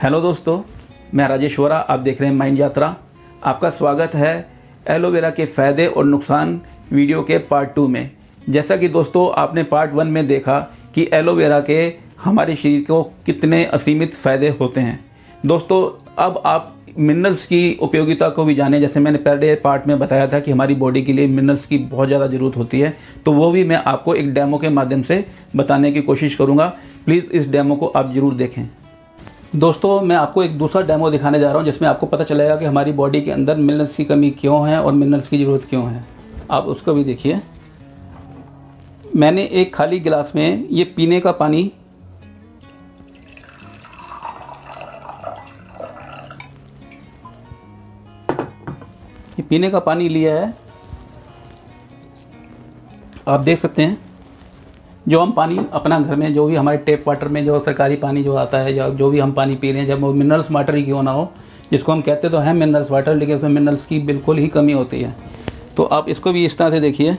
Hello दोस्तों, मैं राजेश वोरा, आप देख रहे हैं माइंड यात्रा। आपका स्वागत है एलोवेरा के फ़ायदे और नुकसान वीडियो के पार्ट 2 में। जैसा कि दोस्तों आपने पार्ट 1 में देखा कि एलोवेरा के हमारे शरीर को कितने असीमित फ़ायदे होते हैं। दोस्तों अब आप मिनरल्स की उपयोगिता को भी जानें। जैसे मैंने पहले पार्ट में बताया था कि हमारी बॉडी के लिए मिनरल्स की बहुत ज़्यादा ज़रूरत होती है, तो वो भी मैं आपको एक डेमो के माध्यम से बताने की कोशिश करूँगा। प्लीज़ इस डेमो को आप ज़रूर देखें। दोस्तों मैं आपको एक दूसरा डेमो दिखाने जा रहा हूं जिसमें आपको पता चलेगा कि हमारी बॉडी के अंदर मिनरल्स की कमी क्यों है और मिनरल्स की ज़रूरत क्यों है। आप उसको भी देखिए। मैंने एक खाली गिलास में ये पीने का पानी लिया है। आप देख सकते हैं जो हम पानी अपना घर में, जो भी हमारे टैप वाटर में जो सरकारी पानी जो आता है या जो भी हम पानी पी रहे हैं, जब वो मिनरल्स वाटर ही क्यों ना हो, जिसको हम कहते तो हैं मिनरल्स वाटर, लेकिन उसमें मिनरल्स की बिल्कुल ही कमी होती है। तो आप इसको भी इस तरह से देखिए।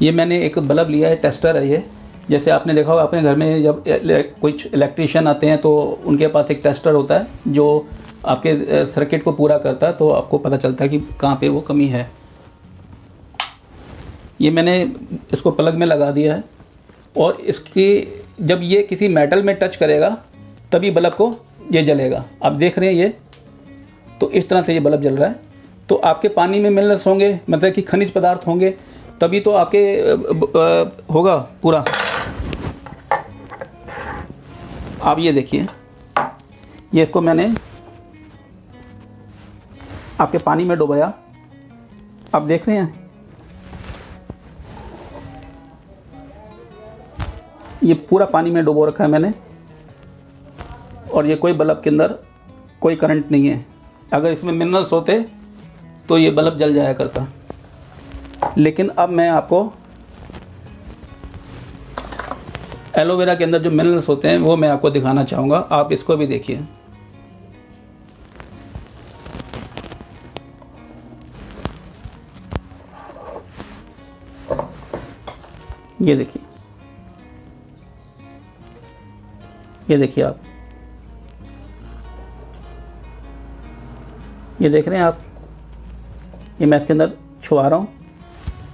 ये मैंने एक बल्ब लिया है, टेस्टर है ये। जैसे आपने देखा होगा अपने घर में जब कुछ इलेक्ट्रीशियन आते हैं तो उनके पास एक टेस्टर होता है जो आपके सर्किट को पूरा करता है, तो आपको पता चलता है कि कहाँ पे वो कमी है। ये मैंने इसको प्लग में लगा दिया है और इसकी जब ये किसी मेटल में टच करेगा तभी बल्ब को ये जलेगा। आप देख रहे हैं ये, तो इस तरह से ये बल्ब जल रहा है। तो आपके पानी में मिनरल्स होंगे, मतलब कि खनिज पदार्थ होंगे, तभी तो आपके होगा पूरा। आप ये देखिए, ये इसको मैंने आपके पानी में डुबाया। आप देख रहे हैं ये पूरा पानी में डुबो रखा है मैंने, और ये कोई बल्ब के अंदर कोई करंट नहीं है। अगर इसमें मिनरल्स होते तो ये बल्ब जल जाया करता। लेकिन अब मैं आपको एलोवेरा के अंदर जो मिनरल्स होते हैं वो मैं आपको दिखाना चाहूँगा। आप इसको भी देखिए। ये देखिए, ये देखिए आप, ये देख रहे हैं आप, ये मैं इसके अंदर छुआ रहा हूँ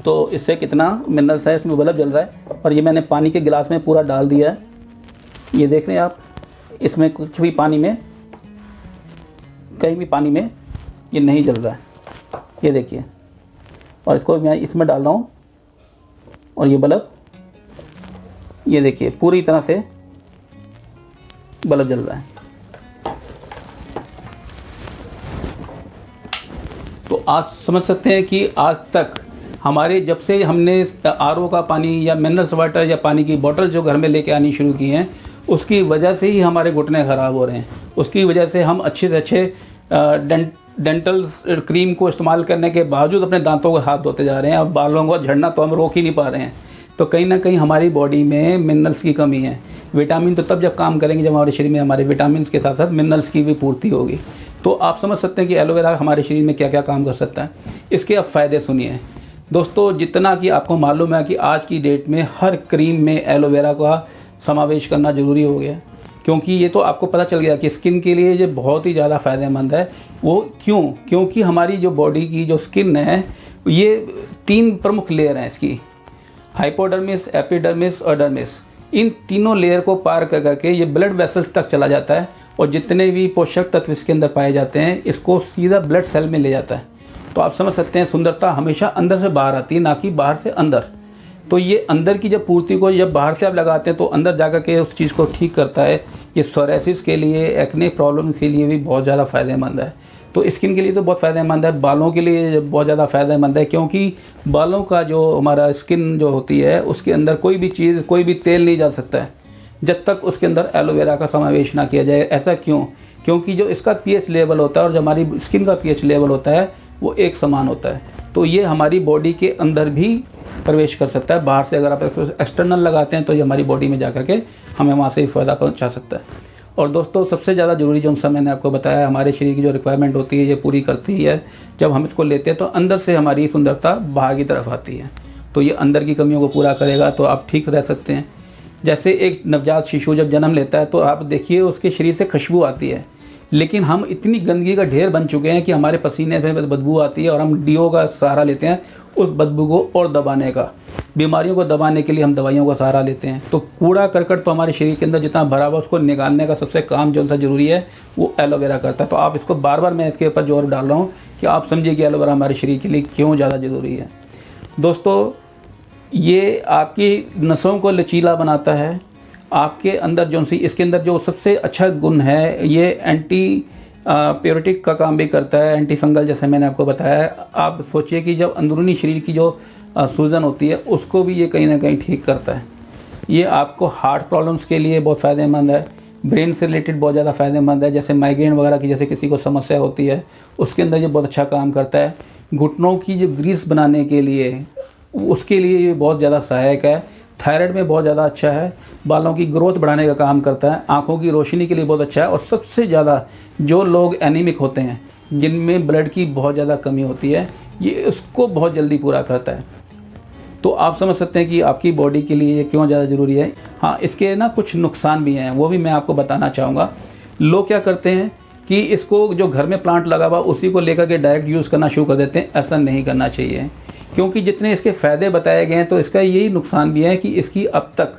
तो इससे कितना मिनरल्स है, इसमें बल्ब जल रहा है। और ये मैंने पानी के गिलास में पूरा डाल दिया है। ये देख रहे हैं आप, इसमें कुछ भी पानी में, कहीं भी पानी में ये नहीं जल रहा है। ये देखिए, और इसको मैं इसमें डाल रहा हूँ और ये बल्ब, ये देखिए पूरी तरह से बल्ब जल रहा है। तो आज समझ सकते हैं कि आज तक हमारे, जब से हमने आरओ का पानी या मिनरल्स वाटर या पानी की बोतल जो घर में लेके आनी शुरू की हैं, उसकी वजह से ही हमारे घुटने ख़राब हो रहे हैं। उसकी वजह से हम अच्छे से अच्छे डेंटल क्रीम को इस्तेमाल करने के बावजूद अपने दांतों को हाथ धोते जा रहे हैं और बालों को झड़ना तो हम रोक ही नहीं पा रहे हैं। तो कहीं ना कहीं हमारी बॉडी में मिनरल्स की कमी है। विटामिन तो तब जब काम करेंगे जब हमारे शरीर में हमारे विटामिन के साथ साथ मिनरल्स की भी पूर्ति होगी। तो आप समझ सकते हैं कि एलोवेरा हमारे शरीर में क्या क्या काम कर सकता है। इसके अब फ़ायदे सुनिए दोस्तों। जितना कि आपको मालूम है कि आज की डेट में हर क्रीम में एलोवेरा का समावेश करना ज़रूरी हो गया, क्योंकि ये तो आपको पता चल गया कि स्किन के लिए ये बहुत ही ज़्यादा फ़ायदेमंद है। वो क्योंकि हमारी जो बॉडी की जो स्किन है, ये 3 प्रमुख लेयर हैं इसकी, हाइपोडर्मिस, एपिडर्मिस और डर्मिस। इन तीनों लेयर को पार कर करके ये ब्लड वेसल्स तक चला जाता है और जितने भी पोषक तत्व इसके अंदर पाए जाते हैं इसको सीधा ब्लड सेल में ले जाता है। तो आप समझ सकते हैं सुंदरता हमेशा अंदर से बाहर आती है, ना कि बाहर से अंदर। तो ये अंदर की जब पूर्ति को जब बाहर से आप लगाते हैं तो अंदर जाकर के उस चीज़ को ठीक करता है। ये सोरासिस के लिए, एक्ने प्रॉब्लम के लिए भी बहुत ज़्यादा फ़ायदेमंद है। तो स्किन के लिए तो बहुत फ़ायदेमंद है, बालों के लिए बहुत ज़्यादा फ़ायदेमंद है, क्योंकि बालों का जो हमारा स्किन जो होती है उसके अंदर कोई भी चीज़, कोई भी तेल नहीं जा सकता है जब तक उसके अंदर एलोवेरा का समावेश ना किया जाए। ऐसा क्यों? क्योंकि जो इसका पीएच लेवल होता है और जो हमारी स्किन का पीएच लेवल होता है वो एक समान होता है। तो ये हमारी बॉडी के अंदर भी प्रवेश कर सकता है। बाहर से अगर आप इसको एक्सटर्नल लगाते हैं तो ये हमारी बॉडी में जा कर के हमें वहाँ से फ़ायदा पहुँचा सकता है। और दोस्तों सबसे ज़्यादा ज़रूरी जो सा मैंने आपको बताया, हमारे शरीर की जो रिक्वायरमेंट होती है ये पूरी करती है। जब हम इसको लेते हैं तो अंदर से हमारी सुंदरता बाहर की तरफ आती है। तो ये अंदर की कमियों को पूरा करेगा तो आप ठीक रह सकते हैं। जैसे एक नवजात शिशु जब जन्म लेता है तो आप देखिए उसके शरीर से खुशबू आती है, लेकिन हम इतनी गंदगी का ढेर बन चुके हैं कि हमारे पसीने से बदबू आती है और हम डीओ का सहारा लेते हैं उस बदबू को और दबाने का। बीमारियों को दबाने के लिए हम दवाइयों का सहारा लेते हैं। तो कूड़ा करकट तो हमारे शरीर के अंदर जितना भरा हुआ उसको निकालने का सबसे काम जो सा ज़रूरी है वो एलोवेरा करता है। तो आप इसको बार बार मैं इसके ऊपर जोर डाल रहा हूँ कि आप समझिए कि एलोवेरा हमारे शरीर के लिए क्यों ज़्यादा ज़रूरी है। दोस्तों, ये आपकी नसों को लचीला बनाता है। आपके अंदर जो सी इसके अंदर जो सबसे अच्छा गुण है, ये एंटी प्योरेटिक का काम भी करता है, एंटी फंगल, जैसे मैंने आपको बताया। आप सोचिए कि जब अंदरूनी शरीर की जो सूजन होती है उसको भी ये कहीं ना कहीं ठीक करता है। ये आपको हार्ट प्रॉब्लम्स के लिए बहुत फ़ायदेमंद है, ब्रेन से रिलेटेड बहुत ज़्यादा फ़ायदेमंद है। जैसे माइग्रेन वगैरह की जैसे किसी को समस्या होती है उसके अंदर ये बहुत अच्छा काम करता है। घुटनों की जो ग्रीस बनाने के लिए उसके लिए ये बहुत ज़्यादा सहायक है। थायराइड में बहुत ज़्यादा अच्छा है, बालों की ग्रोथ बढ़ाने का काम करता है, आँखों की रोशनी के लिए बहुत अच्छा है। और सबसे ज़्यादा जो लोग एनीमिक होते हैं, जिनमें ब्लड की बहुत ज़्यादा कमी होती है, ये इसको बहुत जल्दी पूरा करता है। तो आप समझ सकते हैं कि आपकी बॉडी के लिए ये क्यों ज़्यादा ज़रूरी है। हाँ, इसके ना कुछ नुकसान भी हैं, वो भी मैं आपको बताना चाहूँगा। लोग क्या करते हैं कि इसको जो घर में प्लांट लगा हुआ उसी को लेकर के डायरेक्ट यूज़ करना शुरू कर देते हैं। ऐसा नहीं करना चाहिए, क्योंकि जितने इसके फ़ायदे बताए गए हैं तो इसका यही नुकसान भी है कि इसकी अब तक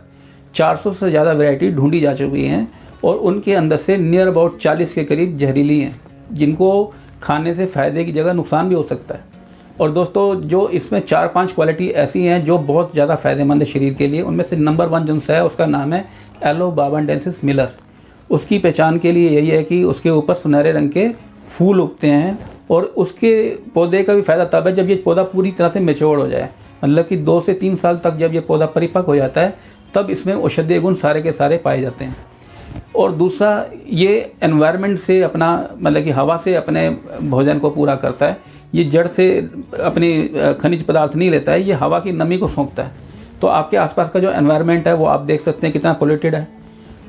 400 से ज़्यादा वैरायटी ढूंढी जा चुकी हैं और उनके अंदर से नियर अबाउट 40 के करीब जहरीली हैं, जिनको खाने से फ़ायदे की जगह नुकसान भी हो सकता है। और दोस्तों, जो इसमें 4-5 क्वालिटी ऐसी हैं जो बहुत ज़्यादा फ़ायदेमंद है शरीर के लिए। उनमें से नंबर 1 जो है उसका नाम है एलोबाबेंडेंसिस मिलर। उसकी पहचान के लिए यही है कि उसके ऊपर सुनहरे रंग के फूल उगते हैं और उसके पौधे का भी फ़ायदा तब है जब ये पौधा पूरी तरह से मैच्योर हो जाए, मतलब कि 2 से 3 साल तक जब ये पौधा परिपक्व हो जाता है तब इसमें औषधीय गुण सारे के सारे पाए जाते हैं। और दूसरा, ये एनवायरनमेंट से अपना, मतलब कि हवा से अपने भोजन को पूरा करता है। ये जड़ से अपनी खनिज पदार्थ नहीं लेता है, ये हवा की नमी को सोखता है। तो आपके आसपास का जो एनवायरनमेंट है वो आप देख सकते हैं कितना पोल्यूटेड है।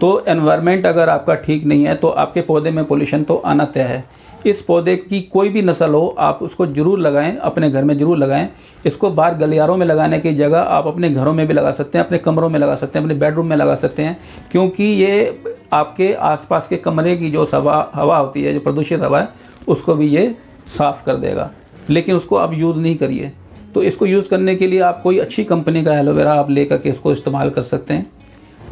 तो एनवायरनमेंट अगर आपका ठीक नहीं है तो आपके पौधे में पोल्यूशन तो आना तय है। इस पौधे की कोई भी नस्ल हो, आप उसको ज़रूर लगाएं, अपने घर में ज़रूर लगाएं। इसको बाहर गलियारों में लगाने की जगह आप अपने घरों में भी लगा सकते हैं, अपने कमरों में लगा सकते हैं, अपने बेडरूम में लगा सकते हैं, क्योंकि ये आपके आसपास के कमरे की जो हवा होती है, जो प्रदूषित हवा है, उसको भी ये साफ़ कर देगा। लेकिन उसको आप यूज़ नहीं करिए। तो इसको यूज़ करने के लिए आप कोई अच्छी कंपनी का एलोवेरा आप ले करके इसको इस्तेमाल कर सकते हैं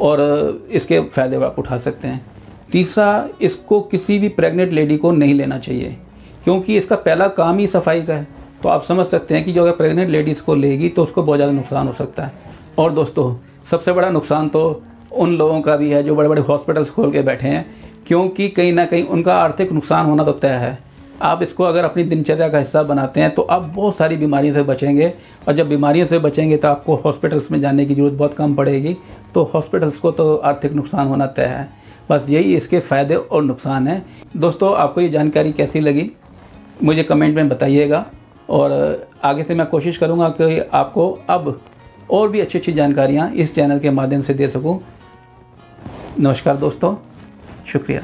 और इसके फ़ायदे आप उठा सकते हैं। तीसरा, इसको किसी भी प्रेग्नेंट लेडी को नहीं लेना चाहिए, क्योंकि इसका पहला काम ही सफाई का है। तो आप समझ सकते हैं कि जो अगर प्रेग्नेंट लेडीज़ को लेगी तो उसको बहुत ज़्यादा नुकसान हो सकता है। और दोस्तों, सबसे बड़ा नुकसान तो उन लोगों का भी है जो बड़े बड़े हॉस्पिटल्स खोल के बैठे हैं, क्योंकि कहीं ना कहीं उनका आर्थिक नुकसान होना तो तय है। आप इसको अगर अपनी दिनचर्या का हिस्सा बनाते हैं तो आप बहुत सारी बीमारियों से बचेंगे, और जब बीमारियों से बचेंगे तो आपको हॉस्पिटल्स में जाने की ज़रूरत बहुत कम पड़ेगी। तो हॉस्पिटल्स को तो आर्थिक नुकसान होना तय है। बस यही इसके फ़ायदे और नुकसान हैं। दोस्तों, आपको ये जानकारी कैसी लगी मुझे कमेंट में बताइएगा, और आगे से मैं कोशिश करूँगा कि आपको अब और भी अच्छी अच्छी जानकारियाँ इस चैनल के माध्यम से दे सकूँ। नमस्कार दोस्तों, शुक्रिया।